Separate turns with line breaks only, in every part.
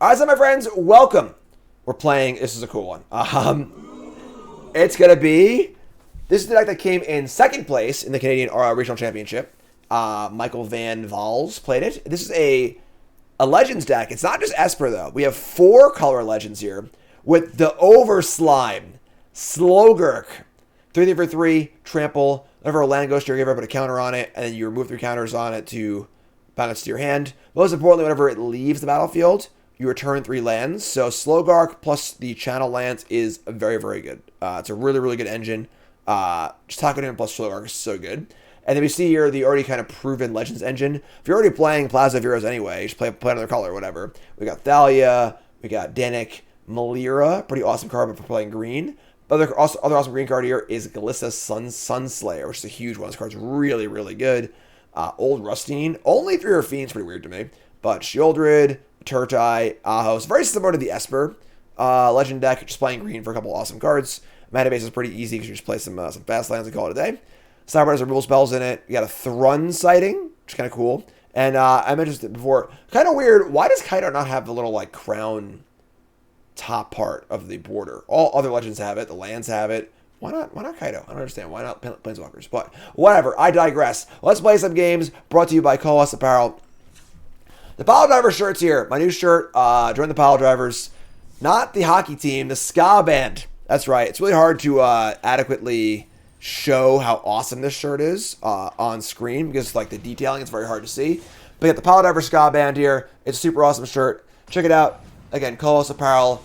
Alright, so my friends, welcome. We're playing, this is a cool one. It's going to be, this is the deck that came in second place in the Canadian Regional Championship. Michael Van Vals played it. This is a Legends deck. It's not just Esper, though. We have 4 color Legends here with the Overslime, Slogurk, 3 for 3, trample. Whenever a land goes to your graveyard, put a counter on it, and then you remove 3 counters on it to bound it to your hand. Most importantly, whenever it leaves the battlefield, you return 3 lands. So Slogurk plus the channel lands is very, very good. It's a really, really good engine. Just Taco in plus Slogurk is so good. And then we see here the already kind of proven Legends engine. If you're already playing Plaza of Heroes anyway, you just play another color or whatever. We got Thalia, we got Danik, Malira, pretty awesome card for playing green. Other awesome green card here is Glissa's Sunslayer, which is a huge one. This card's really, really good. Old Rustine, only 3 Fiends, pretty weird to me. But Shieldred, Turtai, Ahos, very similar to the Esper Legend deck, just playing green for a couple awesome cards. Mana base is pretty easy because you just play some fast lands and call it a day. Cyber has removal spells in it. You got a Thrun sighting, which is kind of cool. And I mentioned it before, kind of weird. Why does Kaido not have the little like crown top part of the border? All other Legends have it. The lands have it. Why not Kaido? I don't understand. Why not Planeswalkers? But whatever. I digress. Let's play some games. Brought to you by Colas Apparel. The Pile Driver shirt's here. My new shirt. Join the Pile Drivers. Not the hockey team. The ska band. That's right. It's really hard to adequately show how awesome this shirt is on screen because like the detailing is very hard to see. But you got the Pile Driver ska band here. It's a super awesome shirt. Check it out. Again, Colas Apparel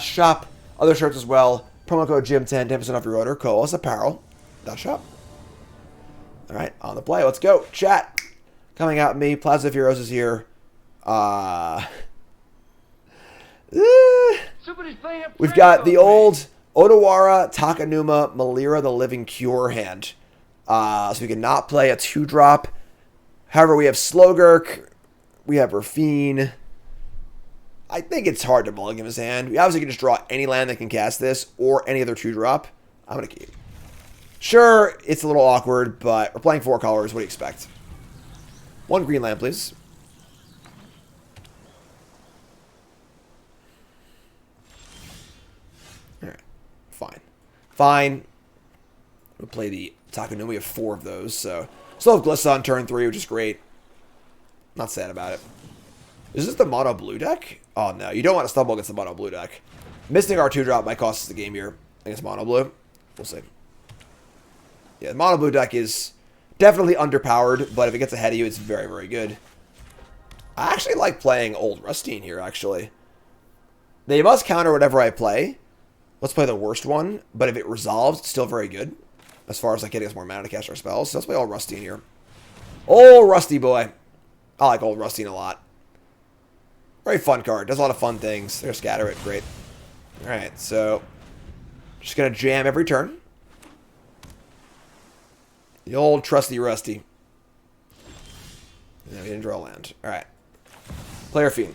.shop. Other shirts as well. Promo code JIM10, 10% off your order. Colas Apparel .shop. All right, on the play. Let's go. Chat. Coming out me. Plaza of Heroes is here. We've got the old Odawara, Takanuma, Malira, the Living Cure hand. So we can not play a 2-drop. However, we have Slogurk. We have Rafine. I think it's hard to mulligan his hand. We obviously can just draw any land that can cast this or any other 2-drop. I'm going to keep. Sure, it's a little awkward, but we're playing 4 colors. What do you expect? 1 green land, please. Alright. Fine. We'll play the Takanuma. We have 4 of those, so still have Glissa on turn 3, which is great. Not sad about it. Is this the mono blue deck? Oh no, you don't want to stumble against the mono blue deck. Missing our 2-drop might cost us the game here against mono blue. We'll see. Yeah, the mono blue deck is definitely underpowered, but if it gets ahead of you, it's very, very good. I actually like playing Old Rustine here, actually. They must counter whatever I play. Let's play the worst one, but if it resolves, it's still very good. As far as like getting us more mana to cast our spells. So let's play Old Rustine here. Old Rusty boy. I like Old Rustine a lot. Very fun card. Does a lot of fun things. They're scatter it. Great. Alright, so just going to jam every turn. The old trusty Rusty. Yeah, we didn't draw land. Alright. Player Fiend.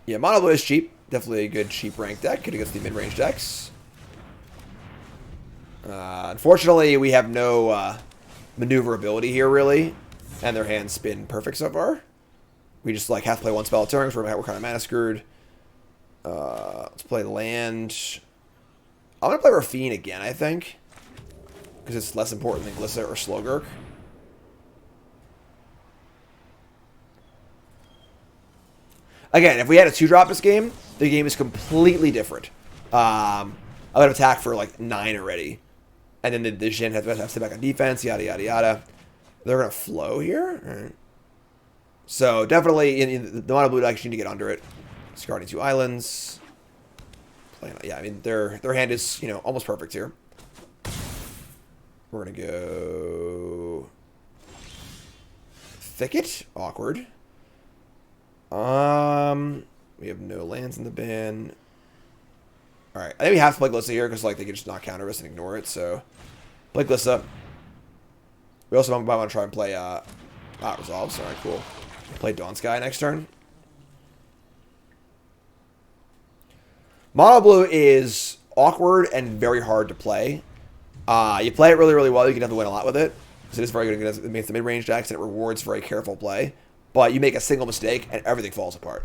Yeah, Mono Blue is cheap. Definitely a good cheap rank deck. Good against the mid-range decks. Unfortunately, we have no maneuverability here, really. And their hand's been perfect so far. We just like have to play 1 spell a turn, so we're kind of mana screwed. Let's play land. I'm going to play Rafine again, I think. Because it's less important than Glissa or Slogurk. Again, if we had a 2-drop this game, the game is completely different. I would have attacked for like 9 already. And then the Jin has to stay back on defense, yada, yada, yada. They're going to flow here? All right. So, definitely, in the mono blue deck, you need to get under it. Discarding 2 islands. Yeah, I mean, their hand is, you know, almost perfect here. We're going to go Thicket. Awkward. We have no lands in the bin. Alright, I think we have to play Glissa here because like they can just not counter us and ignore it, so play Glissa. We also might want to try and play Resolves. Alright, cool. Play Dawn Sky next turn. Mono Blue is awkward and very hard to play. You play it really, really well, you can definitely win a lot with it. Because it is very good against the mid-range decks, and it rewards very careful play. but you make a single mistake and everything falls apart.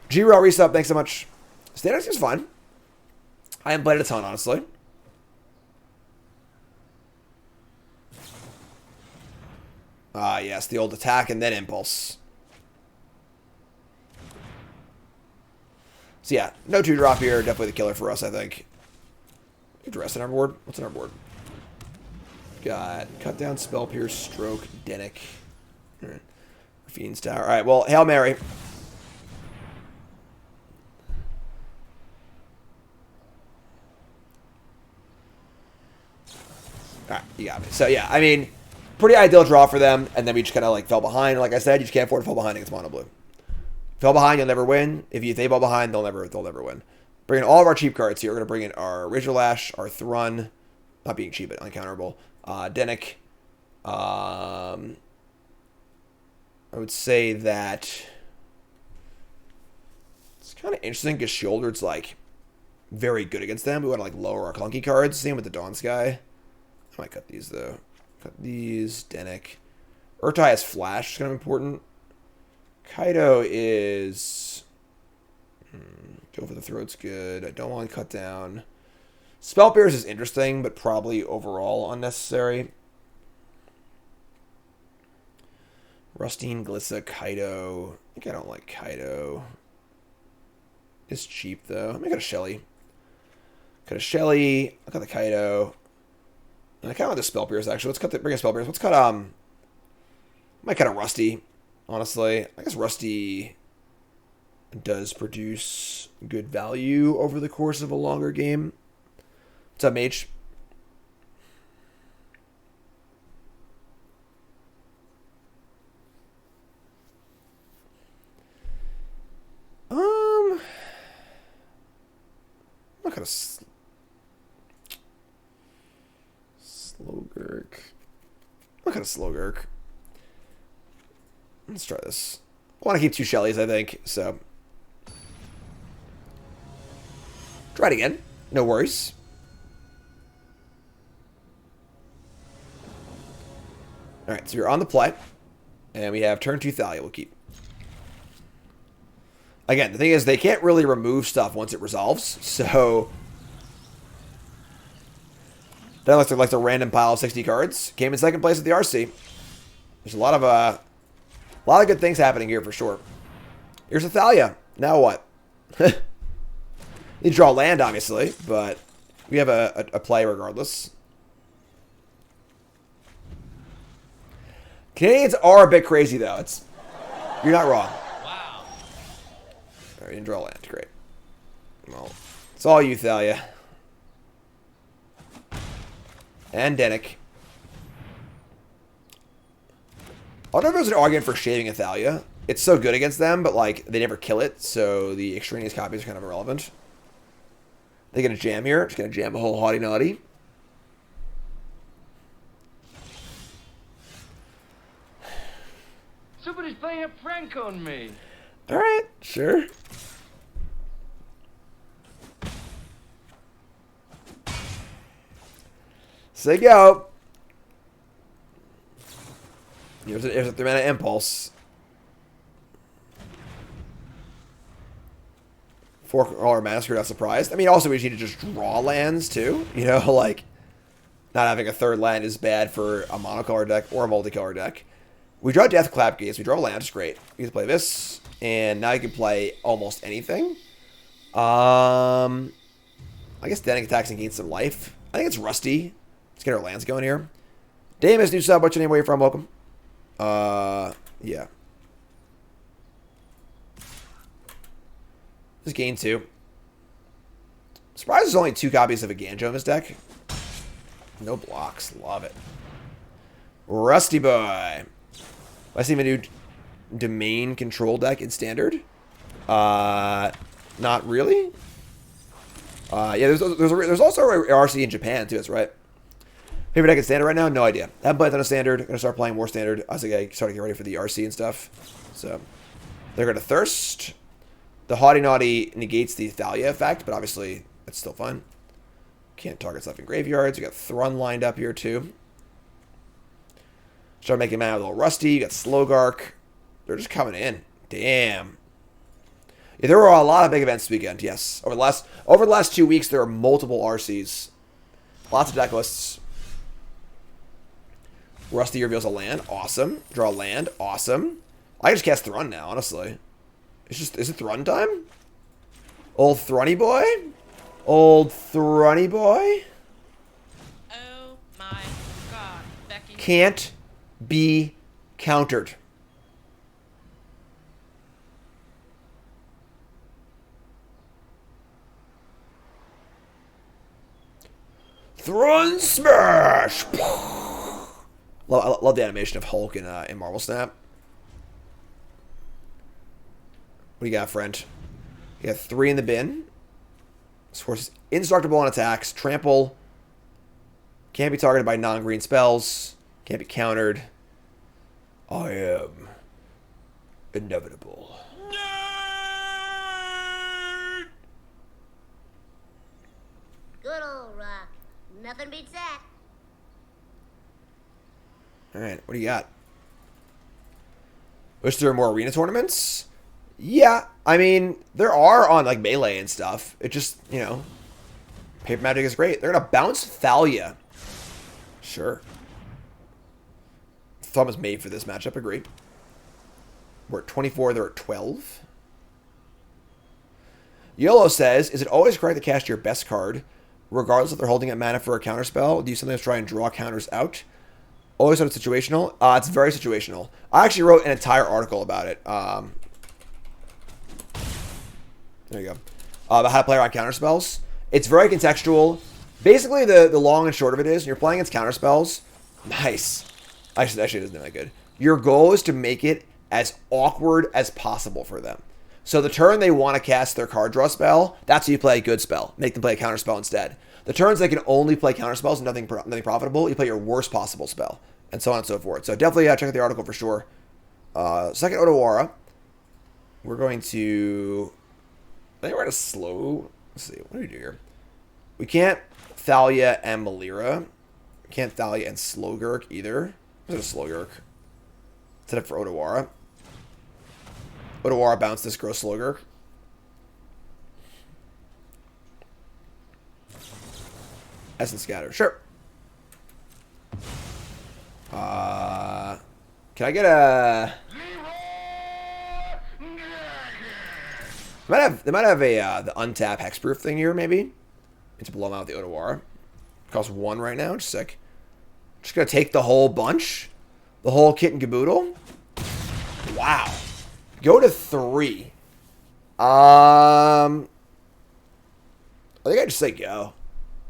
G-Rail resub, thanks so much. Standard is fine. I haven't played it a ton, honestly. Ah, yes, the old attack and then impulse. So yeah, no 2-drop here. Definitely the killer for us, I think. Address in our board. What's in our board? Got Cut Down, Spell Pierce, Stroke, Denick. Fiend's Tower. Alright, well, Hail Mary. Alright, you got me. So yeah, I mean, pretty ideal draw for them, and then we just kind of like fell behind. Like I said, you just can't afford to fall behind against mono blue. Fell behind, you'll never win. If they fall behind, they'll never win. Bring in all of our cheap cards here. We're gonna bring in our Razor Lash, our Thrun, not being cheap but uncounterable. Denick. I would say that it's kind of interesting because Shouldered's like very good against them. We want to like lower our clunky cards. Same with the Dawn Sky. I might cut these though. Cut these. Denick. Urtai has Flash. It's kind of important. Kaido is... Go for the Throat's good. I don't want to cut down. Spell Pierce is interesting, but probably overall unnecessary. Rustine, Glissa, Kaido. I think I don't like Kaido. It's cheap, though. I'm going to cut a Shelly. Cut a Shelly. I'll cut the Kaido. And I kind of want the Spell Pierce, actually. Bring a Spell Pierce. Let's cut, I might cut a Rusty, honestly. I guess Rusty does produce good value over the course of a longer game. What's up, Mage? I'm not gonna Slogurk. I'm not gonna Slogurk. Let's try this. I want to keep 2 Shellys, I think, so. Try it again. No worries. Alright, so you're on the play. And we have turn 2 Thalia we'll keep. Again, the thing is, they can't really remove stuff once it resolves, so... That looks like a random pile of 60 cards. Came in second place at the RC. There's a lot of good things happening here for sure. Here's a Thalia. Now what? You draw land, obviously, but we have a play regardless. Canadians are a bit crazy, though. You're not wrong.
Wow.
All right, you didn't draw land. Great. Well, it's all you, Thalia. And Denick. I don't know if there's an argument for shaving a Thalia. It's so good against them, but like they never kill it, so the extraneous copies are kind of irrelevant. They're gonna jam here. Just gonna jam a whole Haughty Naughty.
Somebody's playing a prank on me.
Alright, sure. So go. Here's a 3-mana impulse. 4-color Massacre, not surprised. I mean, also we just need to just draw lands too. You know, like not having a third land is bad for a monocolor deck or a multicolor deck. We draw Death Clap Gates. We draw land. It's great. You can play this, and now you can play almost anything. I guess Denick attacks and gains some life. I think it's Rusty. Let's get our lands going here. Damus, new sub. What's your name? Where you from? Welcome. Yeah. Just gain 2. Surprised there's only 2 copies of a Ganjo in this deck. No blocks. Love it. Rusty Boy. I see a new domain control deck in Standard. Not really. Yeah, there's also a RC in Japan too. That's right. Favorite deck in Standard right now? No idea. Haven't played a ton of Standard. Gonna start playing more Standard as I start to get ready for the RC and stuff. So they're gonna Thirst. The Haughty Naughty negates the Thalia effect, but obviously it's still fun. Can't target stuff in graveyards. We got Thrun lined up here too. Start making mana with a little Rusty. You got Slogurk. They're just coming in. Damn. Yeah, there were a lot of big events this weekend, yes. Over the last 2 weeks, there are multiple RCs. Lots of deck lists. Rusty reveals a land. Awesome. Draw a land. Awesome. I can just cast Thrun now, honestly. Is it Thrun time? Old Thrunny boy? Old Thrunny boy?
Oh my god, Becky.
Can't be countered. Thrun smash! I love the animation of Hulk in Marvel Snap. What do you got, friend? You got 3 in the bin. This horse is indestructible on attacks. Trample. Can't be targeted by non-green spells. Can't be countered. I am inevitable.
Good old Rock. Nothing beats that.
Alright, what do you got? Wish there were more arena tournaments? Yeah, I mean, there are on, like, Melee and stuff. It just, you know, Paper Magic is great. They're going to bounce Thalia. Sure. Thumb is made for this matchup, agree. We're at 24, they're at 12. Yolo says, is it always correct to cast your best card, regardless if they're holding a mana for a counterspell? Do you sometimes try and draw counters out? Always sort of situational? It's very situational. I actually wrote an entire article about it. There you go. About how to play around counterspells. It's very contextual. Basically, the long and short of it is, when you're playing against counterspells, nice. Actually, it isn't that good. Your goal is to make it as awkward as possible for them. So the turn they want to cast their card draw spell, that's how you play a good spell. Make them play a counterspell instead. The turns they can only play counterspells and nothing profitable, you play your worst possible spell. And so on and so forth. So definitely check out the article for sure. Second Otawara. We're going to... I think we're going to slow... Let's see. What do we do here? We can't Thalia and Melira. We can't Thalia and Slogurk either. What's a Slogurk? Set up for Otawara. Otawara bounce this gross Slogurk. Essence Scatter. Sure. Can I get a... They might have a the untap hexproof thing here, maybe. To blow them out with the Otawara. Costs 1 right now. Just like, just gonna take the whole bunch, the whole kit and caboodle. Wow. Go to 3. I think I just say go.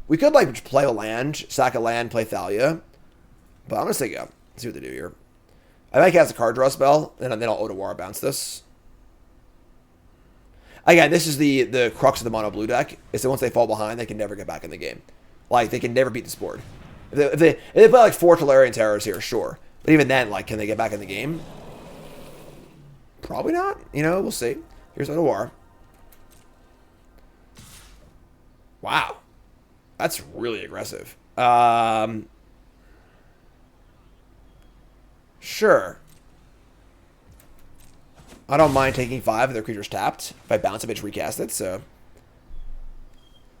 We could like just play a land, sack a land, play Thalia, but I'm gonna say go. See what they do here. I might cast a card draw spell, and then I'll Otawara bounce this. Again, this is the crux of the mono blue deck. Is that once they fall behind, they can never get back in the game. Like, they can never beat this board. If they play like 4 Tolarian Terrors here, sure. But even then, like, can they get back in the game? Probably not. You know, we'll see. Here's Otawara. Wow. That's really aggressive. Sure. I don't mind taking 5 if their creature's tapped. If I bounce a bitch, recast it, so.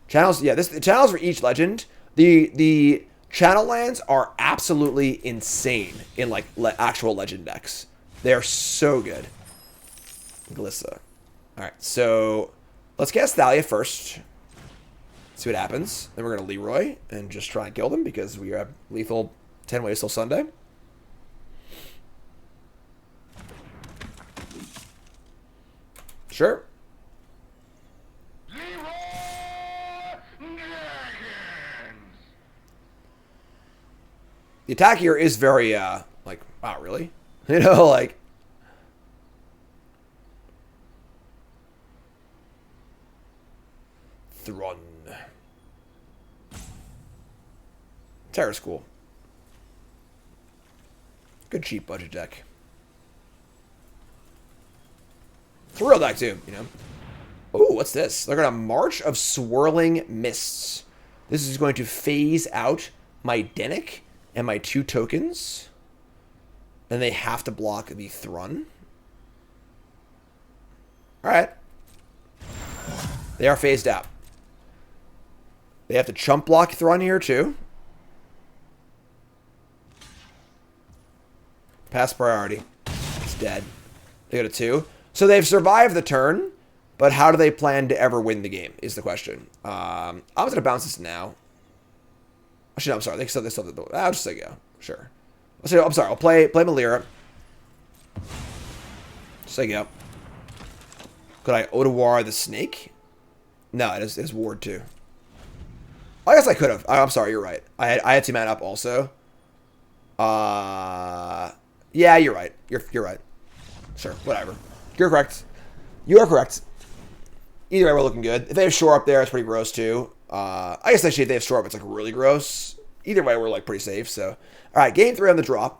Channels, yeah, the channels for each legend. The channel lands are absolutely insane in, like, actual legend decks. They're so good. Glissa. Alright, so let's cast Thalia first. See what happens. Then we're going to Leroy and just try and kill them because we have lethal 10 ways till Sunday. Sure. The attack here is very, like, wow, really? You know, like... Thrun. Terra's cool. Good cheap budget deck. It's a real deck too, you know. Oh, what's this? They're gonna March of Swirling Mists. This is going to phase out my Denic and my 2 tokens. And they have to block the Thrun. All right. They are phased out. They have to chump block Thrawn here too. Pass priority. It's dead. They go to 2. So they've survived the turn, but how do they plan to ever win the game is the question. I was going to bounce this now. Actually, no, I'm sorry. They still have the... I'll just say go. Sure. I'm sorry. I'll play Melira. Say go. Could I Otawar the snake? No, it is ward 2. I guess I could have. I'm sorry, you're right. I had 2 mana up also. Yeah, you're right. You're right. Sure, whatever. You're correct. You are correct. Either way, we're looking good. If they have shore up there, it's pretty gross too. I guess actually if they have shore up, it's like really gross. Either way, we're like pretty safe. So, all right, game 3 on the draw.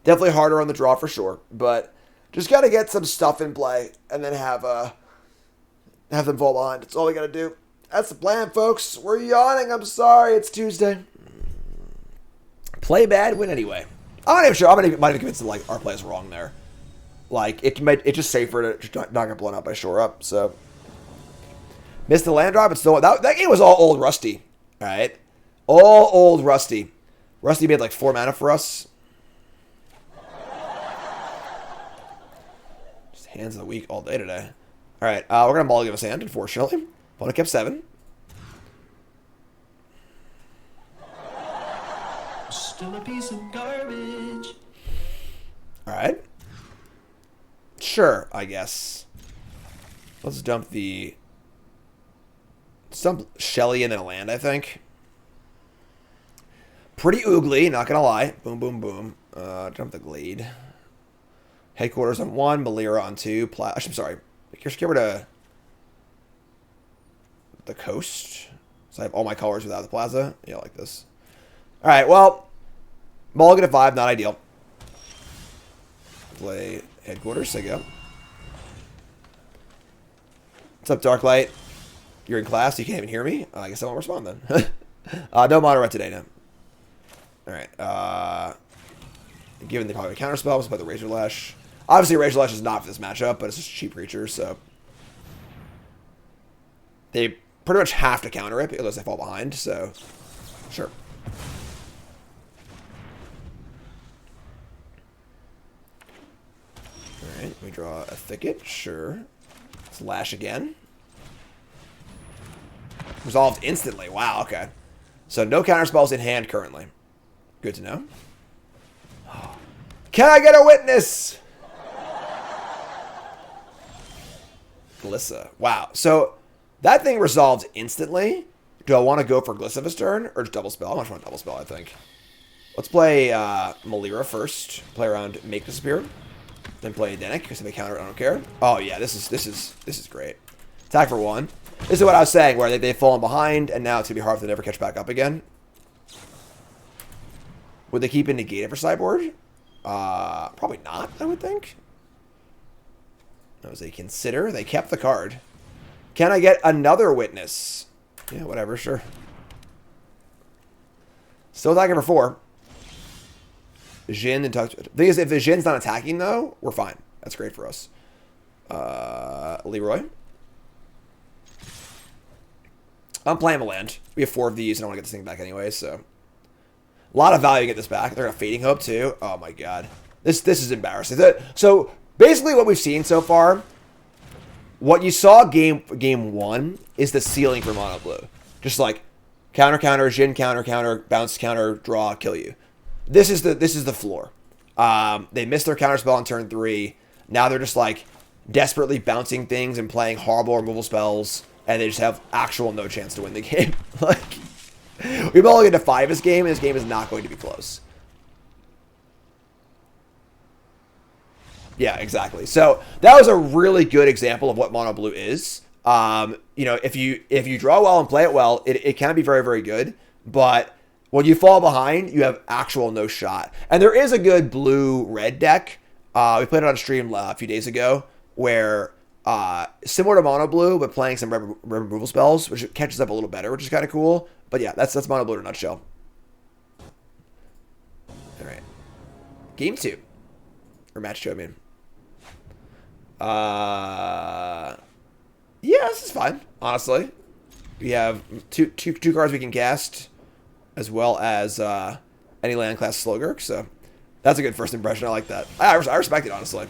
Definitely harder on the draw for sure, but just gotta get some stuff in play and then have them fall behind. That's all we gotta do. That's the plan, folks. We're yawning. I'm sorry. It's Tuesday. Play bad, win anyway. I'm not even sure. Might even convinced that like our play is wrong there. Like it's just safer to just not get blown up by shore up. So missed the land drop. It's still that game was all old Rusty. All right, all old Rusty. Rusty made like 4 mana for us. Just hands of the week all day today. All right, we're gonna mulligan his hand. Unfortunately, opponent kept 7.
Still a piece of garbage.
All right. Sure, I guess. Let's dump Shelly and then a land, I think. Pretty oogly, not gonna lie. Boom, boom, boom. Dump the Glade. Headquarters on 1, Melira on 2. I'm sorry. Just get rid of the coast. So I have all my colors without the plaza. Yeah, like this. All right, well, mulligan at 5, not ideal. Play headquarters, there you go. What's up, Darklight? You're in class, you can't even hear me? I guess I won't respond then. No mono today, no. Alright, given the probably counter spell, let's play the Razor Lash. Obviously, Razor Lash is not for this matchup, but it's just a cheap creature, so they pretty much have to counter it because they fall behind, so sure. Alright, we draw a Thicket, sure. Let's Lash again. Resolved instantly, wow, okay. So no counter spells in hand currently. Good to know. Can I get a witness? Glissa. Wow. So that thing resolved instantly. Do I want to go for Glissa this turn or just double spell? I much want double spell, I think. Let's play Melira first. Play around Make Disappear. Then play Denick because if they counter it, I don't care. Oh yeah, this is great. Attack for 1. This is what I was saying, where they've fallen behind and now it's gonna be hard for them to never catch back up again. Would they keep it negated for sideboard? Probably not, I would think. That was a consider. They kept the card. Can I get another witness? Yeah, whatever, sure. Still attacking for 4. Jhin and touch. The thing is, if the Jin's not attacking, though, we're fine. That's great for us. Leroy. I'm playing a land. We have 4 of these, and I want to get this thing back anyway, so. A lot of value to get this back. They're going to Fading Hope, too. Oh, my God. This is embarrassing. So, basically what we've seen so far, what you saw game 1 is the ceiling for mono blue. Just like, counter, Jhin, counter, bounce, counter, draw, kill you. This is the floor. They missed their counter spell on turn 3. Now they're just, like, desperately bouncing things and playing horrible removal spells, and they just have actual no chance to win the game. Like, we've all get to 5 this game, and this game is not going to be close. Yeah, exactly. So that was a really good example of what mono blue is. You know, if you draw well and play it well, it can be very, very good. But when you fall behind, you have actual no shot. And there is a good blue-red deck. We played it on stream a few days ago, where similar to mono blue, but playing some red removal spells, which catches up a little better, which is kind of cool. But yeah, that's mono blue in a nutshell. All right, game 2 or match 2, I mean. this is fine, honestly. We have two cards we can cast, as well as any land class Slogurk, so that's a good first impression. I like that. I respect it, honestly.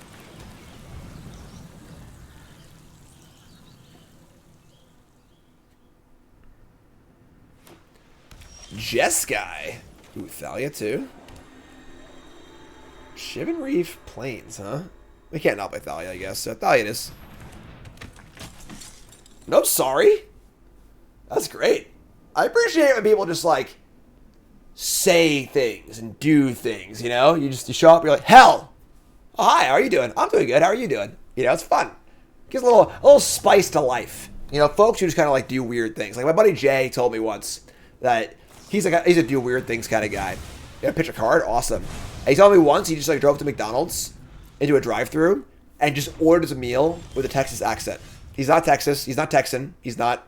Jeskai. Ooh, Thalia too. Shivan Reef Plains, huh? We can't not play Thalia, I guess. So Thalia it is. No, sorry. That's great. I appreciate it when people just like say things and do things, you know? You show up, you're like, hell! Oh, hi, how are you doing? I'm doing good, how are you doing? You know, it's fun. Gives a little spice to life. You know, folks who just kind of like do weird things. Like my buddy Jay told me once that he's a do weird things kind of guy. Yeah, pitch a card, awesome. And he told me once he just like drove to McDonald's into a drive-thru and just ordered a meal with a Texas accent. He's not Texas, he's not Texan, he's not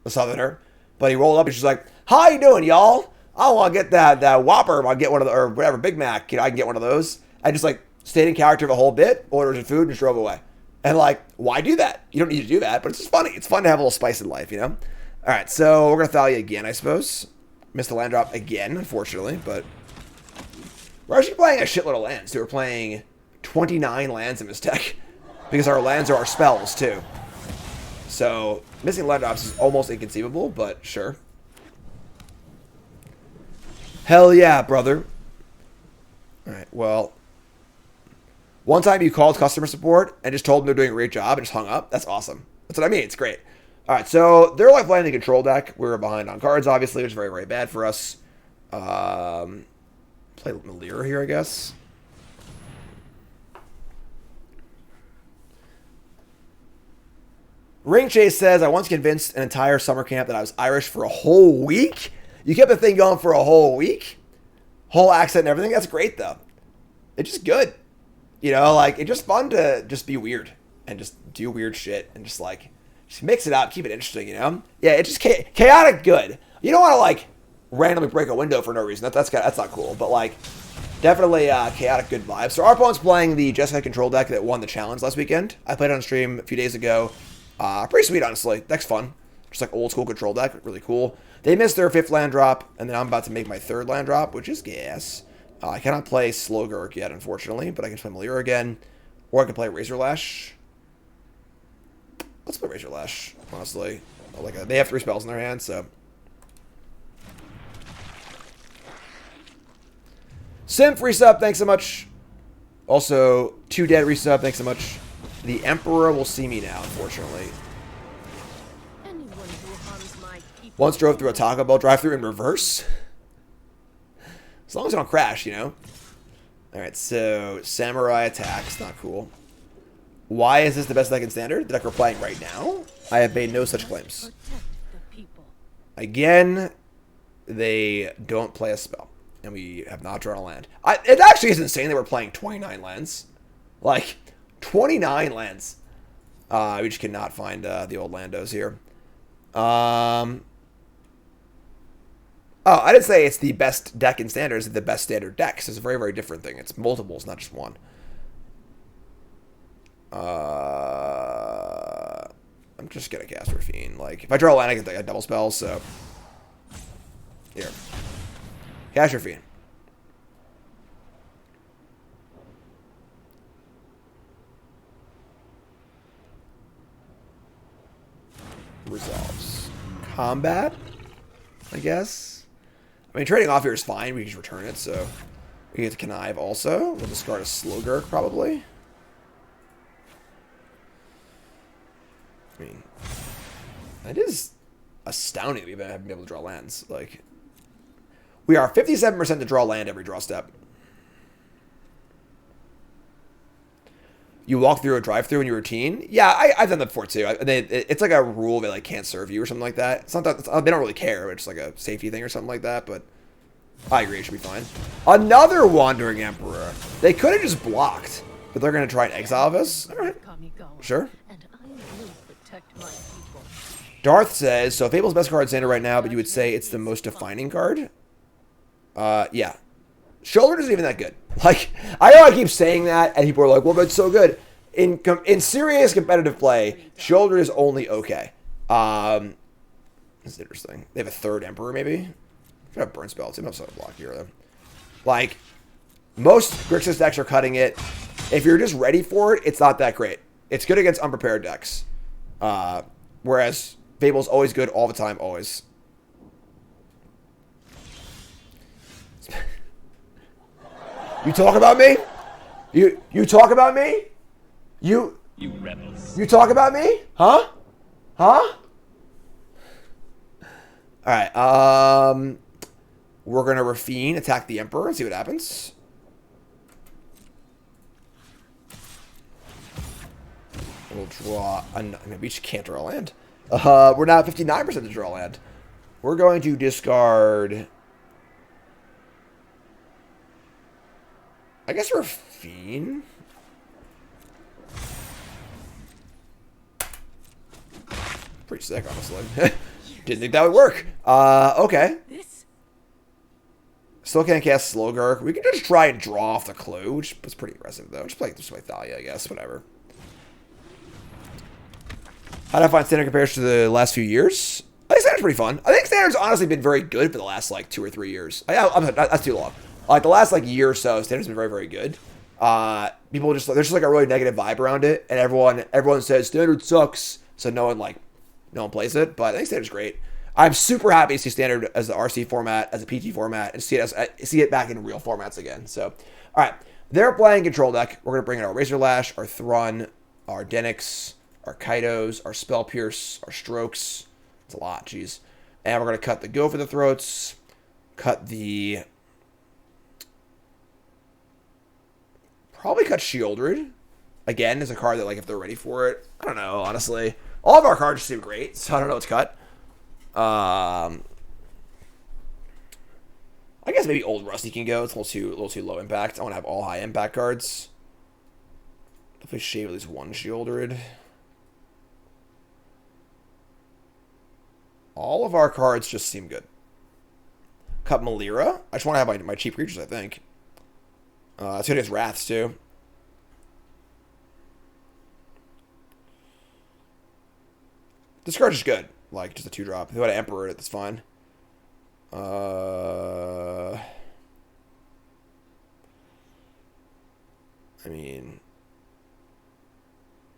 a Southerner, but he rolled up and she's like, "How you doing, y'all? I want to get that Whopper. I'll get one of the, or whatever, Big Mac. You know, I can get one of those." I just like stayed in character the whole bit, ordered some food, and just drove away. And like, why do that? You don't need to do that, but it's just funny. It's fun to have a little spice in life, you know? All right, so we're gonna Thalia again, I suppose. Missed the land drop again, unfortunately, but we're actually playing a shitload of lands. So we're playing 29 lands in this deck because our lands are our spells too. So missing land drops is almost inconceivable, but sure. Hell yeah, brother. All right, well, one time you called customer support and just told them they're doing a great job and just hung up. That's awesome. That's what I mean. It's great. All right, so they're like playing the control deck. We're behind on cards, obviously, which is very, very bad for us. Play Malira here, I guess. Ring Chase says, I once convinced an entire summer camp that I was Irish for a whole week. You kept the thing going for a whole week? Whole accent and everything? That's great, though. It's just good. You know, like, it's just fun to just be weird and just do weird shit and just, like, just mix it up, keep it interesting, you know? Yeah, it's just chaotic good. You don't want to, like, randomly break a window for no reason. That's not cool. But, like, definitely chaotic good vibes. So our opponent's playing the Jeskai control deck that won the challenge last weekend. I played it on stream a few days ago. Pretty sweet, honestly. Deck's fun. Just like old school control deck. Really cool. They missed their 5th land drop, and then I'm about to make my 3rd land drop, which is gas. I cannot play Slogurk yet, unfortunately, but I can play Malira again. Or I can play Razor Lash. Let's play Razor Lash, honestly. They have 3 spells in their hand, so. Sim resub, thanks so much. Also, 2 Dead resub, thanks so much. The Emperor will see me now, unfortunately. Once drove through a Taco Bell drive-thru in reverse. As long as I don't crash, you know. Alright, so Samurai attacks, not cool. Why is this the best deck in Standard? The deck we're playing right now? I have made no such claims. Again, they don't play a spell. And we have not drawn a land. It actually is insane that we're playing 29 lands. Like, 29 lands. We just cannot find the old landos here. Oh, I didn't say it's the best deck in Standard. It's the best Standard deck. So it's a very, very different thing. It's multiples, not just one. I'm just gonna cast Rafine. Like, if I draw a land, I get a double spell, so. Here. Cast Rafine. Resolves. Combat, I guess. I mean, trading off here is fine. We can just return it, so we get to connive also. We'll discard a Slogurk, probably. I mean, it is astounding that we haven't been able to draw lands. Like, we are 57% to draw land every draw step. You walk through a drive-thru in your routine? Yeah, I've done that before too. It's like a rule they like can't serve you or something like that. It's not that they don't really care. It's like a safety thing or something like that. But I agree, it should be fine. Another Wandering Emperor. They could have just blocked, but they're gonna try and exile us. All right, sure. Darth says, so Fable's best card in Standard right now, but you would say it's the most defining card. Yeah. Shoulder isn't even that good. Like, I know I keep saying that, and people are like, well, but it's so good. in serious competitive play, Sheoldred is only okay. This is interesting. They have a third Emperor, maybe? They have Burn Spell. It's enough sort of block here, though. Like, most Grixis decks are cutting it. If you're just ready for it, it's not that great. It's good against unprepared decks. Whereas Fable's always good all the time, always. You talk about me? You talk about me? You rebels. You talk about me? Huh? Huh? Alright, we're gonna Rafine, attack the Emperor, and see what happens. We'll draw... we just can't draw land. We're now at 59% to draw land. We're going to discard... I guess Rafine? Pretty sick, honestly. Didn't think that would work. Okay. Still can't cast Slogurk. We can just try and draw off the clue, which is pretty aggressive, though. Just play Thalia, I guess. Whatever. How do I find Standard compared to the last few years? I think Standard's pretty fun. I think Standard's honestly been very good for the last, like, 2 or 3 years. That's too long. Like, the last, like, year or so, Standard's been very, very good. People just, there's just, like, a really negative vibe around it, and everyone says, Standard sucks, so no one plays it, but I think Standard's great. I'm super happy to see Standard as the RC format, as a PG format, and see it back in real formats again. So, all right, they're playing control deck. We're gonna bring in our Razor Lash, our Thrun, our Denix, our Kaidos, our Spell Pierce, our Strokes. It's a lot, jeez. And we're gonna cut the Go for the Throats, probably cut Sheoldred. Again, as a card that, like, if they're ready for it, I don't know, honestly. All of our cards seem great, so I don't know what's cut. I guess maybe Old Rusty can go. It's a little too low impact. I want to have all high impact cards. Definitely shave at least one Sheoldred. All of our cards just seem good. Cut Malira. I just want to have my cheap creatures, I think. It's good against Wraths, too. This card is good. Like, just a 2-drop. If you want to Emperor it, that's fine. I mean...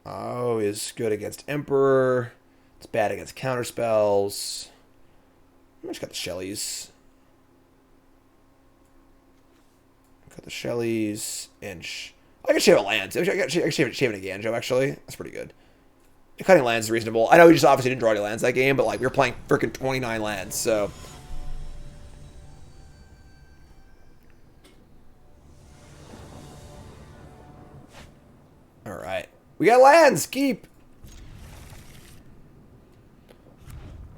Oh, is good against Emperor. It's bad against counterspells. I just got the Shellies. Got the Shellies. And... I can shave a land. I can shave a Ganjo, actually. That's pretty good. Cutting lands is reasonable. I know we just obviously didn't draw any lands that game, but, like, we were playing freaking 29 lands, so... Alright. We got lands! Keep!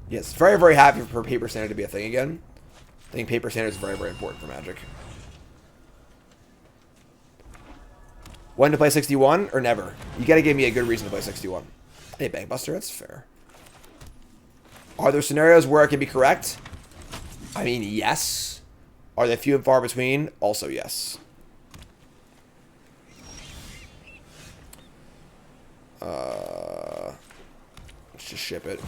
Yes, very, very happy for Paper Standard to be a thing again. I think Paper Standard is very, very important for Magic. When to play 61 or never? You gotta give me a good reason to play 61. Hey, Bankbuster, that's fair. Are there scenarios where it can be correct? I mean, yes. Are they few and far between? Also, yes. Let's just ship it.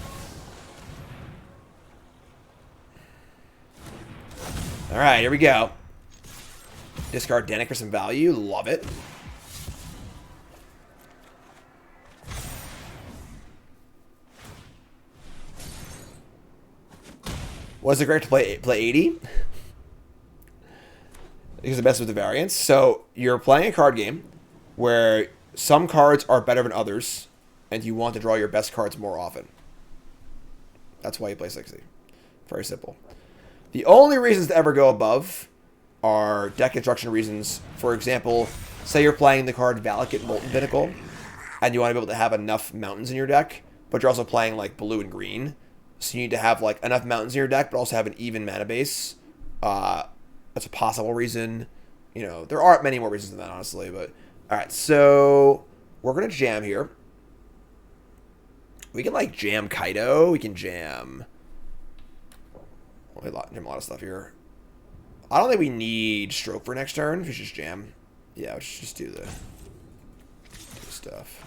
Alright, here we go. Discard Denix for some value. Love it. Was it great to play 80? Because the best with the variants. So you're playing a card game where some cards are better than others, and you want to draw your best cards more often. That's why you play 60. Very simple. The only reasons to ever go above are deck construction reasons. For example, say you're playing the card Valakut Molten Pinnacle, and you want to be able to have enough mountains in your deck, but you're also playing like blue and green. So you need to have like enough mountains in your deck, but also have an even mana base. That's a possible reason. You know, there aren't many more reasons than that, honestly. But all right, so we're gonna jam here. We can like jam Kaido. We can jam. Jam a lot of stuff here. I don't think we need Stroke for next turn. We should just jam. Yeah, let's just do this. stuff.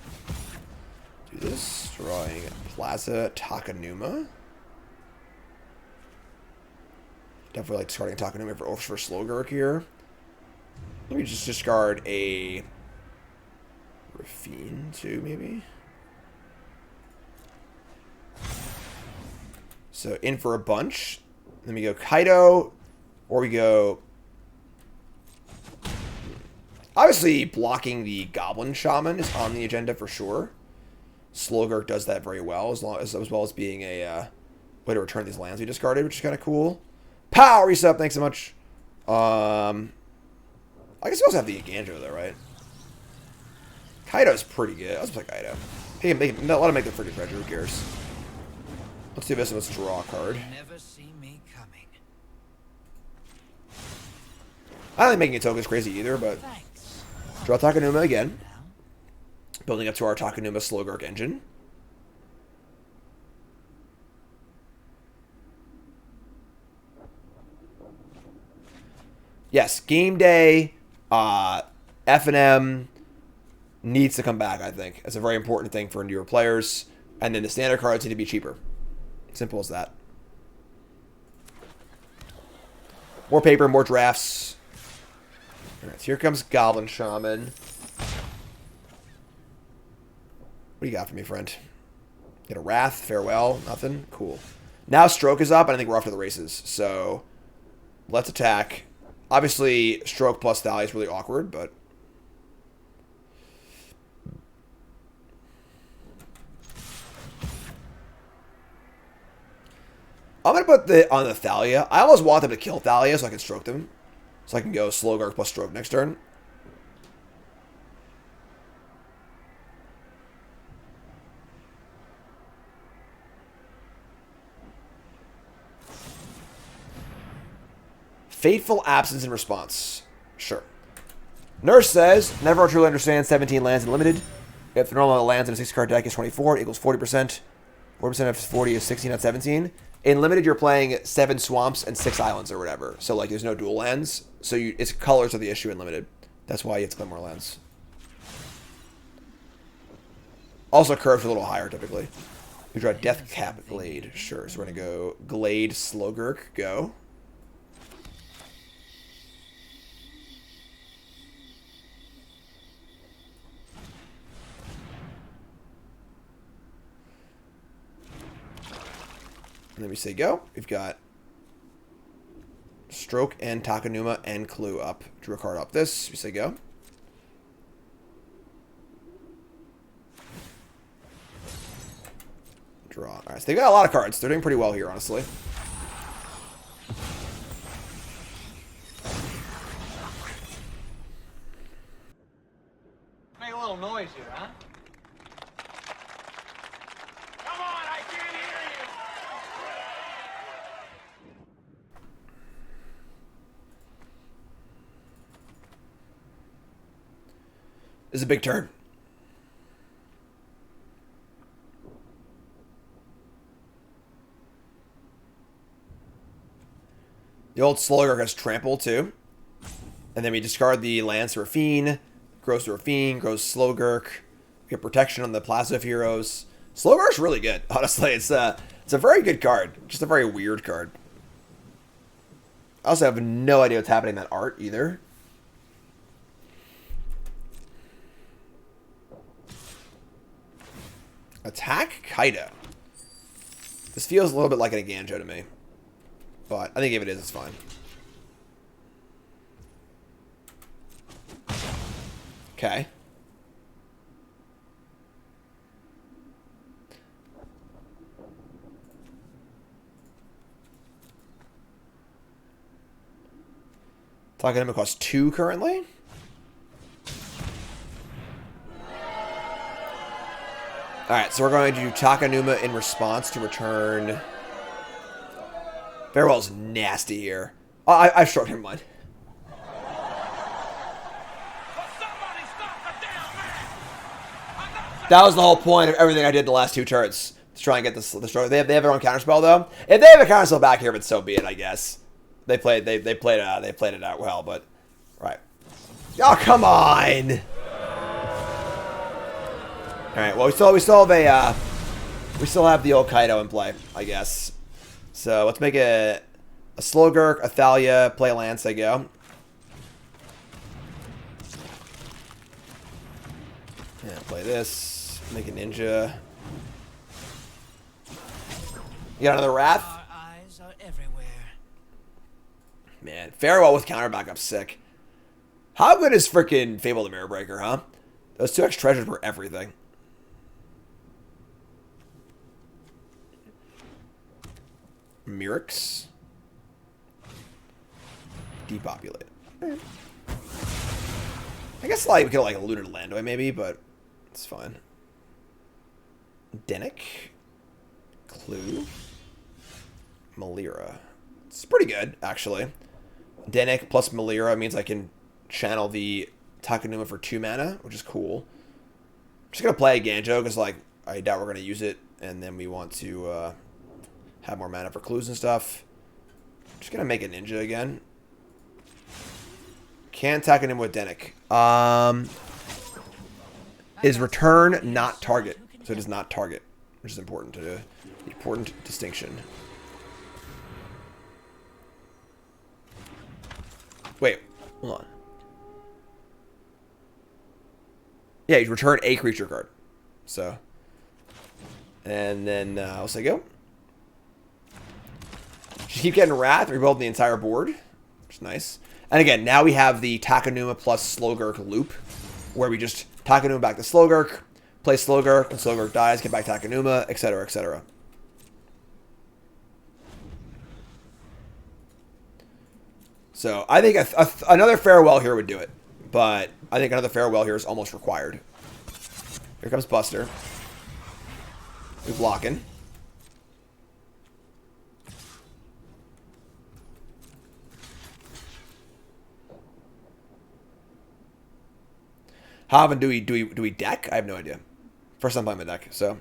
Do this. Drawing Plaza Takanuma. Definitely like discarding Takanuma for Slogurk here. Maybe just discard a Rafine too, maybe. So in for a bunch. Then we go Kaido, or we go. Obviously, blocking the Goblin Shaman is on the agenda for sure. Slogurk does that very well, as well as being a way to return these lands we discarded, which is kind of cool. Power reset, thanks so much. I guess we also have the Ganjo though, right? Kaido's pretty good. Let's play Kaido. Hey, let him make the freaking treasure. Who cares? Let's do this and let's draw a card.
Never see me coming.
I don't think making a token is crazy either, but
Thanks.
draw Takanuma again. Building up to our Takanuma Slogurk engine. Yes, game day, F&M needs to come back, I think. It's a very important thing for newer players. And then the standard cards need to be cheaper. Simple as that. More paper, more drafts. Alright, so here comes Goblin Shaman. What do you got for me, friend? Get a Wrath, Farewell, nothing? Cool. Now Stroke is up, and I think we're off to the races. So, let's attack. Obviously, Stroke plus Thalia is really awkward, but... I'm going to put on the Thalia. I almost want them to kill Thalia so I can Stroke them. So I can go Slogurk plus Stroke next turn. Fateful Absence in response. Sure. Nurse says, never truly understand 17 lands and limited. If the normal lands in a 6-card deck is 24, it equals 40%. 40% of 40 is 16 at 17. In limited, you're playing 7 swamps and 6 islands or whatever. So, like, there's no dual lands. So, it's colors are the issue in limited. That's why it's more lands. Also, curves are a little higher, typically. We draw Death Cap Glade. Sure. So, we're going to go Glade Slogurk. Go. And then we say go. We've got Stroke and Takanuma and Clue up. Drew a card up this. We say go. Draw. All right, so they've got a lot of cards. They're doing pretty well here, honestly.
Make a little noise here, huh? Come on, I can't hear you!
This is a big turn. The old Slogurk has Trample, too. And then we discard the lands to Rafine. Grows to Rafine, grows Slogurk. We get protection on the Plaza of Heroes. Slogurk's really good, honestly. It's a very good card. Just a very weird card. I also have no idea what's happening in that art, either. Attack Kaido. This feels a little bit like an Ganjo to me. But I think if it is, it's fine. Okay. Takanuma costs 2 currently. Alright, so we're going to do Takanuma in response to return. Farewell's nasty here. Oh, I've struck him one. That was the whole point of everything I did the last 2 turns. To try and get this. They have their own counterspell though. If they have a counterspell back here, but so be it, I guess. They played it out well, but right. Oh, come on. All right. Well, we still have the old Kaido in play, I guess. So let's make a Slogurk, a Thalia, play a Lance. I go. Yeah, play this. Make a Ninja. You got another Wrath?
Our eyes are everywhere.
Man, Farewell with counter backup's sick. How good is freaking Fable the Mirror Breaker, huh? Those 2x treasures were everything. Mirix. Depopulate. I guess like we could like looted Landway maybe, but it's fine. Dennick. Clue. Malira. It's pretty good, actually. Dennick plus Malira means I can channel the Takenuma for 2 mana, which is cool. I'm just going to play a Ganjo because like, I doubt we're going to use it, and then we want to have more mana for clues and stuff. Just going to make a Ninja again. Can't Takenuma with Dennick. Is return not target, so it is not target, which is important to important distinction. Wait, hold on. Yeah, you return a creature card. So, and then I'll say go. Just keep getting Wrath, rebuild the entire board, which is nice. And again, now we have the Takenuma plus Slogurk loop, where we just Takenuma back to Slogurk, play Slogurk, and Slogurk dies, get back Takenuma, etc., etc. So I think another Farewell here would do it, but I think another Farewell here is almost required. Here comes Buster. We're blocking. How often do we deck? I have no idea. First time playing my deck, so.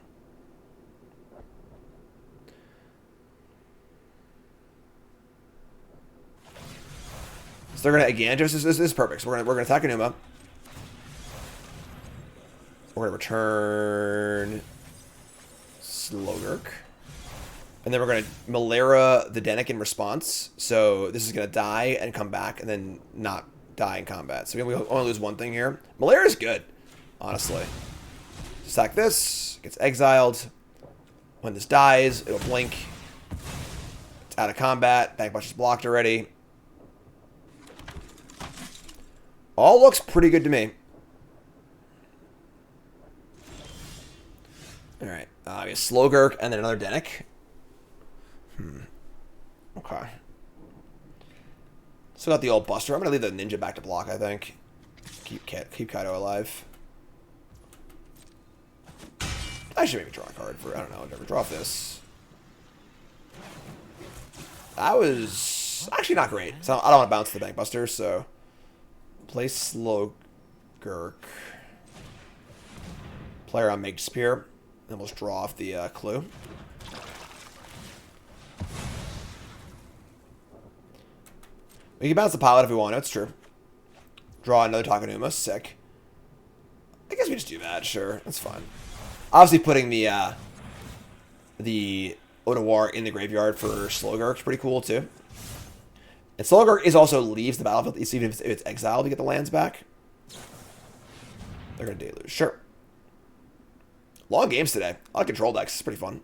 So they're gonna again. This is perfect. So we're gonna attack Anuma. We're gonna return Slogurk, and then we're gonna Malera the Dennick in response. So this is gonna die and come back, and then not die in combat. So we only lose one thing here. Malera is good, honestly. Sack this, gets exiled. When this dies, it'll blink. It's out of combat. Bank Bunch is blocked already. All looks pretty good to me. Alright. We have Slogurk and then another Dennick. Okay. Still got the old Buster. I'm going to leave the Ninja back to block, I think. Keep Kaido alive. I should maybe draw a card for, I don't know, never draw off this. That was actually not great. So I don't want to bounce the Bank Buster, so play Slogurk. Player on Mage Spear. Then we'll just draw off the clue. We can bounce the pilot if we want to, it's true. Draw another Takenuma, sick. I guess we just do that, sure, that's fine. Obviously putting the Odawar in the graveyard for Slogurk is pretty cool too. And Slogurk is also leaves the battlefield, even if it's exiled to get the lands back. They're going to deluge, sure. Long games today. A lot of control decks, it's pretty fun.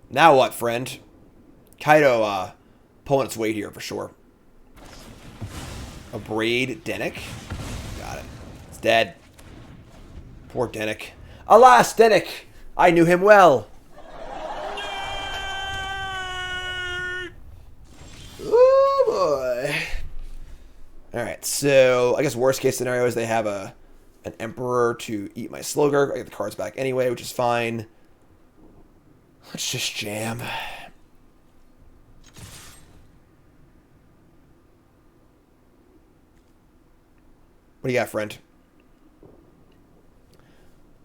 Now what, friend? Kaido pulling its weight here for sure. A Braid Dennick. Got it. It's dead. Poor Dennick. Alas, Dennick! I knew him well. Oh boy. Alright, so I guess worst case scenario is they have an Emperor to eat my Slogurk. I get the cards back anyway, which is fine. Let's just jam. What do you got, friend?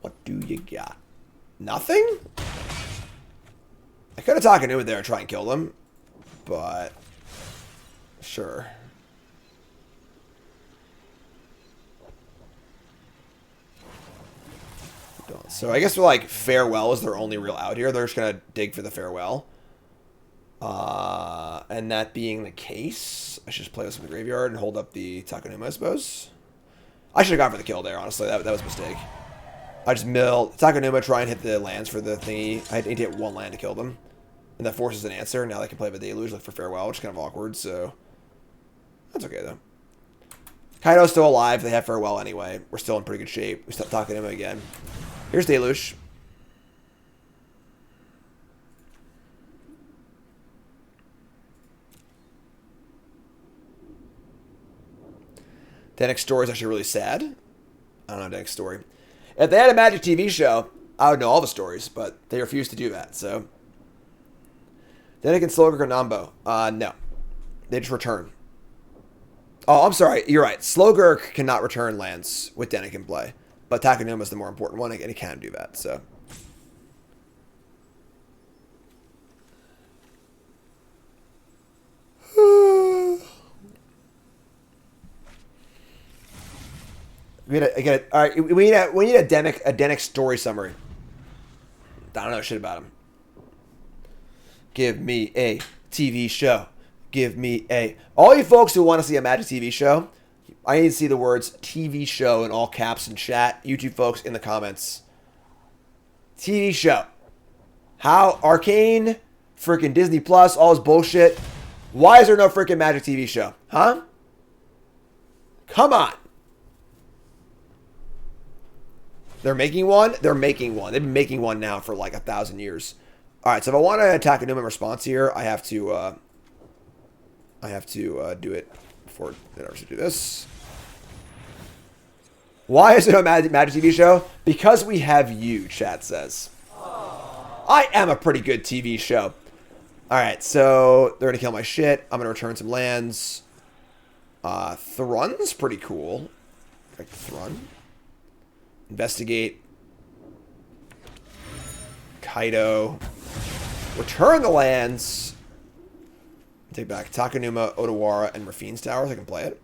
What do you got? Nothing? I Could have Takenuma there and try and kill them, but sure. So I guess we're like Farewell is their only real out here. They're just gonna dig for the Farewell. And that being the case, I should just play this in the graveyard and hold up the Takenuma, I suppose. I should have gone for the kill there, honestly. That was a mistake. I just milled Takenuma, try and hit the lands for the thingy. I need to hit one land to kill them. And that forces an answer. Now they can play the Deluge, look for Farewell, which is kind of awkward, so that's okay though. Kaido's still alive, they have Farewell anyway. We're still in pretty good shape. We start Takenuma again. Here's Deluge. The next story is actually really sad. I don't know the next story. If they had a Magic TV show, I would know all the stories, but they refuse to do that, so. Then can Slogurk or Nambo? No. They just return. Oh, I'm sorry. You're right. Slogurk cannot return lands with Denick in play. But Takenuma is the more important one, and he can do that, so. We need a Denick story summary. I don't know shit about him. Give me a TV show. Give me a... All you folks who want to see a Magic TV show, I need to see the words TV show in all caps in chat. YouTube folks in the comments. TV show. How? Arcane? Freaking Disney Plus? All this bullshit. Why is there no freaking Magic TV show? Huh? Come on. They're making one? They're making one. They've been making one now for like 1,000 years. Alright, so if I want to attack a Newman response here, I have to do it before I do this. Why is it a Magic TV show? Because we have you, chat says. I am a pretty good TV show. Alright, so they're going to kill my shit. I'm going to return some lands. Thrun's pretty cool. Like Thrun. Investigate. Kaido. Return the lands. Take back Takenuma, Odawara, and Rafine's Tower so I can play it.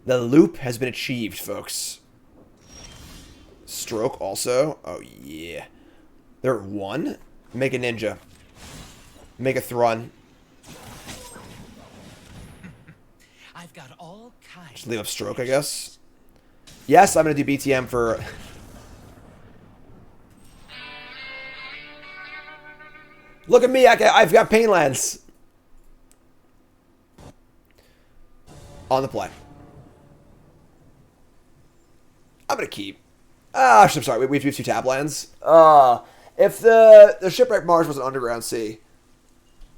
The loop has been achieved, folks. Stroke also. Oh, yeah. They're at 1. Make a ninja. Make a Thrun.
I've got all kinds.
Just leave up Stroke, I guess. Yes, I'm going to do BTM for... Look at me, I've got Painlands. On the play. I'm going to keep. I'm sorry, we have 2 tap lands. If the Shipwreck Mars was an Underground Sea,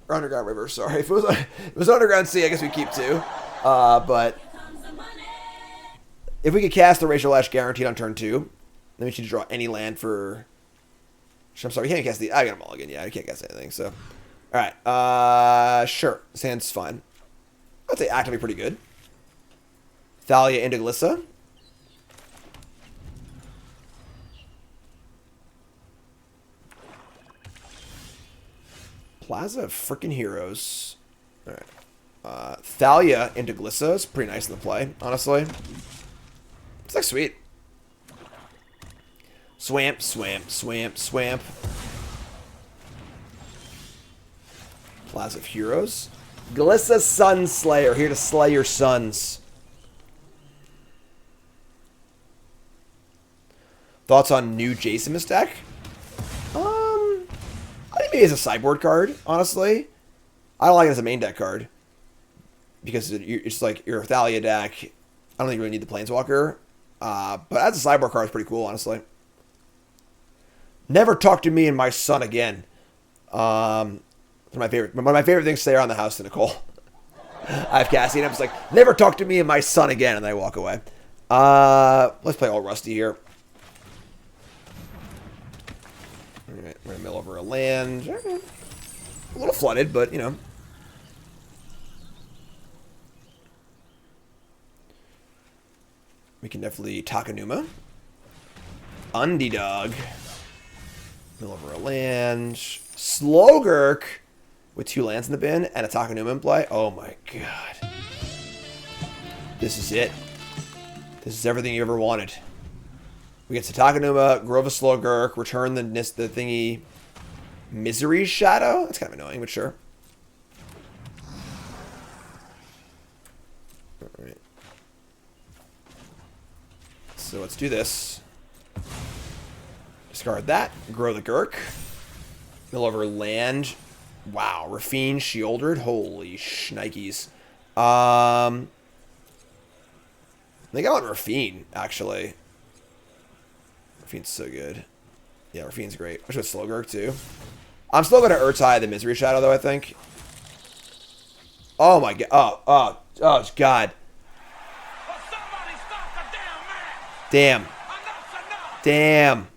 or Underground River, sorry. If it was Underground Sea, I guess we keep 2. But if we could cast the Racial Lash guaranteed on turn 2, then we should draw any land for... I'm sorry, we can't cast the... I got a mulligan, yeah, I can't cast anything, so... Alright, sure. Sand's fine. I'd say actively pretty good. Thalia into Glissa. Plaza of frickin' Heroes. Alright. Thalia into Glissa is pretty nice in the play, honestly. It's like sweet. Swamp, swamp, swamp, swamp. Plaza of Heroes. Glissa Sunslayer, here to slay your sons. Thoughts on new Jason deck? I think maybe it's a sideboard card, honestly. I don't like it as a main deck card. Because it's like your Thalia deck. I don't think you really need the Planeswalker. But as a sideboard card, it's pretty cool, honestly. Never talk to me and my son again. One of my favorite things to say around the house to Nicole. I have Cassie and I'm just like, never talk to me and my son again, and then I walk away. Let's play all Rusty here. Alright, we're gonna mill over a land. A little flooded, but you know. We can definitely Takenuma. Undie Dog. Mill over a land. Slogurk with 2 lands in the bin and a Takenuma in play. Oh my god. This is it. This is everything you ever wanted. We get to Takenuma, Grove of Slogurk, return the thingy Misery Shadow. That's kind of annoying, but sure. Alright. So let's do this. Discard that. Grow the Gurk. Mill over land. Wow. Rafine Shieldred. Holy shnikes. I think I want Rafine, actually. Rafine's so good. Yeah, Rafine's great. I should have Slogurk, too. I'm still going to Urtai the Misery Shadow, though, I think. Oh, my God. Oh, God. Damn. Damn.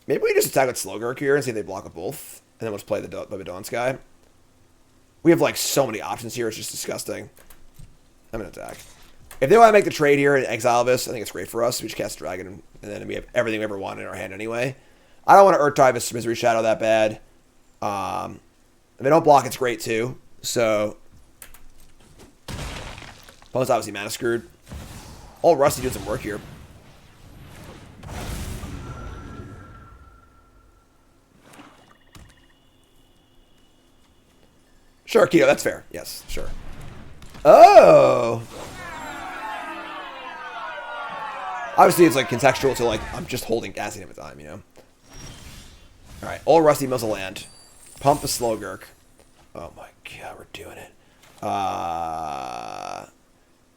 Maybe we just attack with Slogurk here and see if they block with both. And then let's play the Dawn-Sky. We have, like, so many options here. It's just disgusting. I'm going to attack. If they want to make the trade here and exile this, I think it's great for us. We just cast Dragon, and then we have everything we ever want in our hand anyway. I don't want to Urtai this Misery Shadow that bad. If they don't block, it's great too. So, opponent's obviously mana screwed. Old Rusty doing some work here. Sure, Keto, that's fair. Yes, sure. Oh! Obviously, it's like contextual to like, I'm just holding casting at a time, you know? Alright, Old Rusty mills a land. Pump the Slogurk. Oh my god, we're doing it.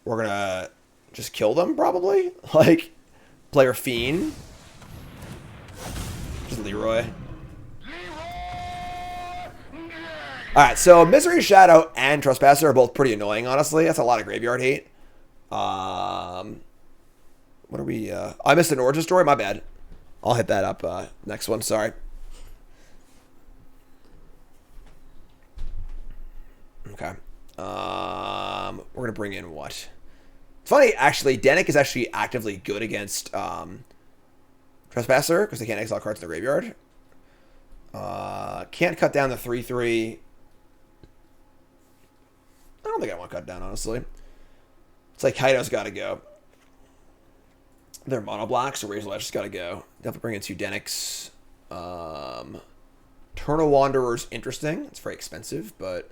We're gonna just kill them, probably? Like, player Fiend. Just Leroy. Alright, so Misery Shadow and Trespasser are both pretty annoying, honestly. That's a lot of graveyard hate. What are we, I missed an origin story, my bad. I'll hit that up, next one, sorry. Okay. We're gonna bring in what? It's funny, actually, Denick is actually actively good against, Trespasser, because they can't exile cards in the graveyard. Can't cut down the 3/3. I don't think I want to cut down, honestly. It's like Kaido's gotta go. They're mono black, so Razor Ledge just gotta go. Definitely bring in 2 Dennicks. Eternal Wanderer's interesting. It's very expensive, but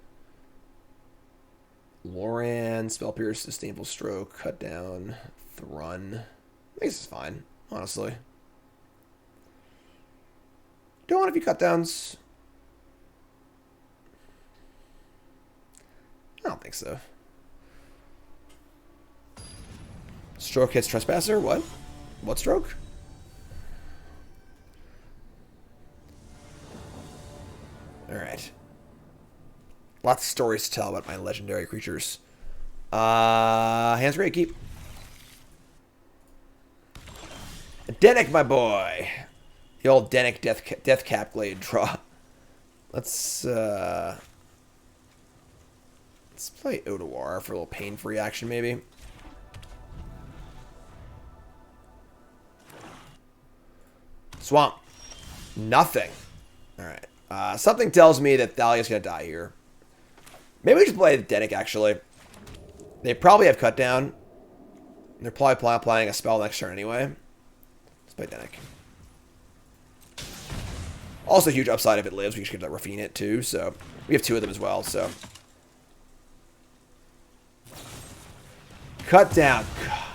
Loran, Spell Pierce, Sustainable Stroke, Cut Down, Thrun. I think this is fine, honestly. Don't want a few cut downs. I don't think so. Stroke hits Trespasser. What? What stroke? Alright. Lots of stories to tell about my legendary creatures. Hands great, keep. Denick, my boy. The old Denick Death Cap Glade draw. Let's play Odawar for a little pain-free action, maybe. Swamp. Nothing. Alright. Something tells me that Thalia's going to die here. Maybe we just play Denick, actually. They probably have cut down. They're probably applying a spell next turn anyway. Let's play Denick. Also, huge upside if it lives. We should get that Rafine it too. So we have 2 of them as well. So cut down. God.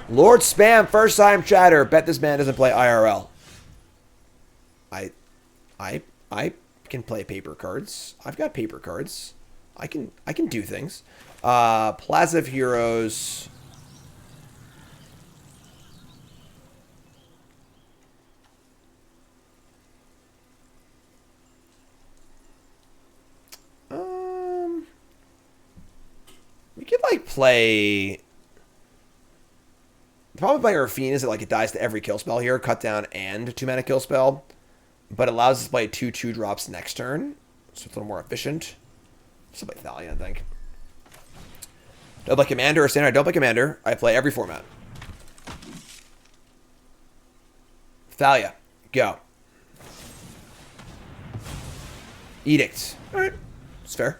Lord Spam, first time chatter. Bet this man doesn't play IRL. I can play paper cards. I've got paper cards. I can do things. Plaza of Heroes. We could like play. The problem with playing Rafine is that like it dies to every kill spell here, cut down and 2-mana kill spell, but it allows us to play 2 2-drops next turn, so it's a little more efficient. Still play Thalia, I think. Don't play Commander or Standard. I don't play Commander. I play every format. Thalia, go. Edict. All right, it's fair.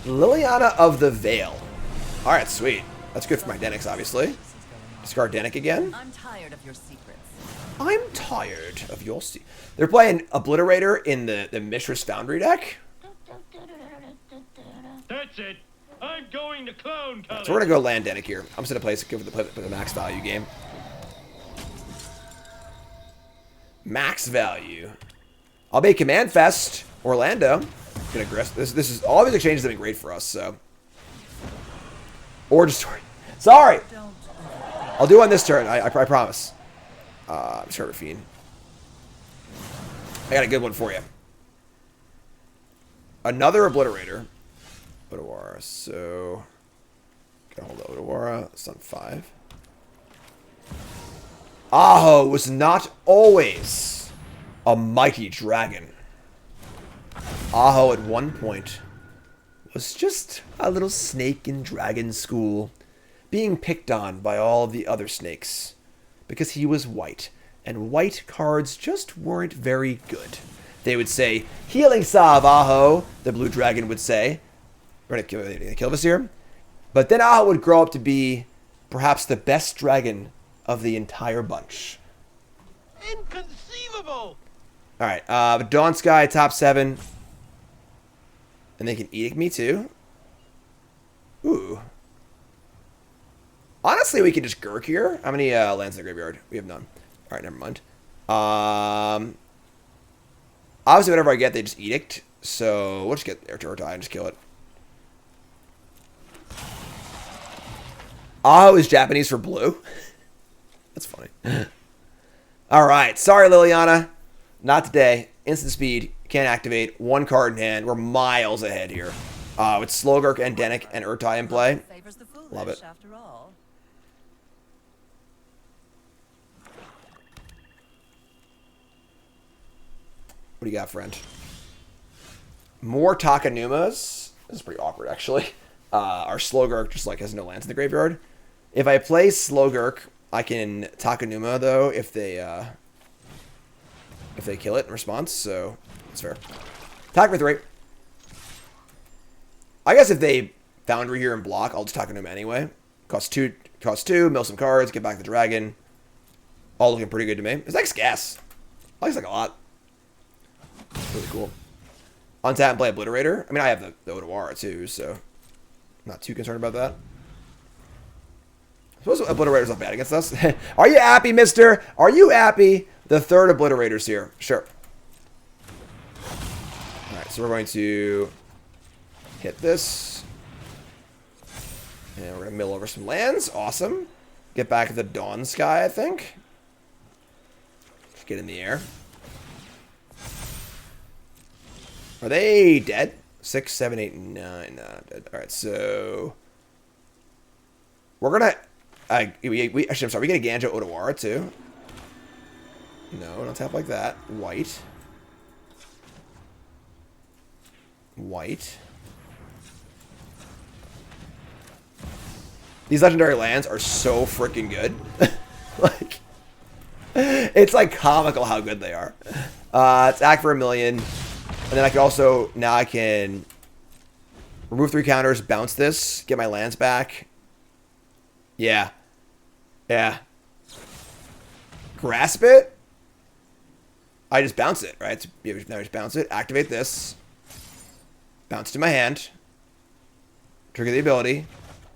Liliana of the Veil. All right, sweet. That's good for my Denix, obviously. Discard Denick again.
I'm tired of your secrets.
I'm tired of your They're playing Obliterator in the Mishra's Foundry deck.
That's it. I'm going to clone college.
So we're going to go land Denick here. I'm just going to play the max value game. Max value. I'll be Command Fest, Orlando. Gonna aggress. This is all these exchanges have been great for us, so. Or just sorry. I'll do on this turn. I promise. Sure, Fiend. I got a good one for you. Another Obliterator. Otawara. So. Gotta hold the Otawara. It's on 5. Aho was not always a mighty dragon. Aho at one point was just a little snake in dragon school, being picked on by all the other snakes because he was white, and white cards just weren't very good. They would say, "Healing Salve, Aho," the blue dragon would say. We're going to kill this here. But then Aho would grow up to be perhaps the best dragon of the entire bunch.
Inconceivable!
Alright, Dawn Sky, top 7. And they can edict me too. Ooh. Honestly, we could just Gurk here. How many lands in the graveyard? We have none. Alright, never mind. Obviously, whatever I get, they just edict. So, we'll just get there to Urtai and just kill it. Aho is Japanese for blue. That's funny. Alright, sorry, Liliana. Not today. Instant speed. Can't activate. 1 card in hand. We're miles ahead here. With Slogurk and Denick and Urtai in play. Love it.
After all.
What do you got, friend? More Takanumas. This is pretty awkward, actually. Our Slogurk just like has no lands in the graveyard. If I play Slogurk, I can Takanuma though if they kill it in response. So that's fair. Attack for 3. I guess if they Foundry here and block, I'll just Takanuma anyway. Cost 2, mill some cards, get back the dragon. All looking pretty good to me. This deck's gas. I like this deck a lot. Really cool. Untap and play Obliterator. I mean, I have the Otawara too, so I'm not too concerned about that. I suppose Obliterator's not bad against us. Are you happy, mister? Are you happy? The third Obliterator's here. Sure. Alright, so we're going to hit this. And we're going to mill over some lands. Awesome. Get back to the Dawn Sky, I think. Just get in the air. Are they dead? 6, 7, 8, 9. Not dead. Alright, so we're going to... actually, I'm sorry. We get a Ganjo Otawara, too. No, don't tap like that. White. White. These legendary lands are so freaking good. Like, it's like comical how good they are. It's act for 1 million. And then I can also, now I can remove 3 counters, bounce this, get my lands back. Yeah. Yeah. Grasp it. I just bounce it, right? Now I just bounce it, activate this. Bounce to my hand. Trigger the ability.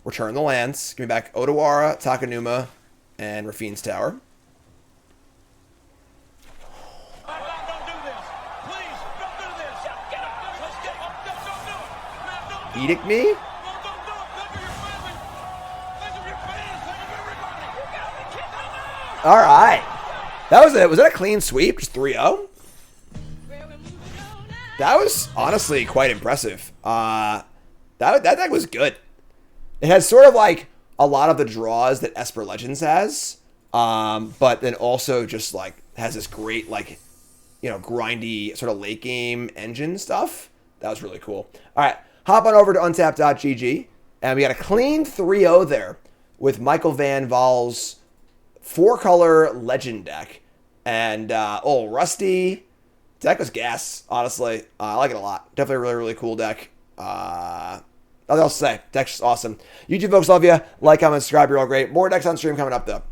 Return the lands. Give me back Otawara, Takanuma, and Rafine's Tower.
Don't do this. Please, don't do this. Get up. Let's get up. Don't do it. Man, don't do it.
Edict me?
No, don't do it. Think of your family. Think of your fans. Think of everybody. You gotta be kidding me.
All right. That was it. Was that a clean sweep? Just 3-0? That was honestly quite impressive. That deck was good. It has sort of like a lot of the draws that Esper Legends has, but then also just like has this great like, you know, grindy sort of late game engine stuff. That was really cool. All right, hop on over to untap.gg, and we got a clean 3-0 there with Michael Van Val's 4-color legend deck. And, Rusty. Deck was gas, honestly. I like it a lot. Definitely a really, really cool deck. Nothing else to say. Deck's just awesome. YouTube folks love you. Like, comment, subscribe. You're all great. More decks on stream coming up, though.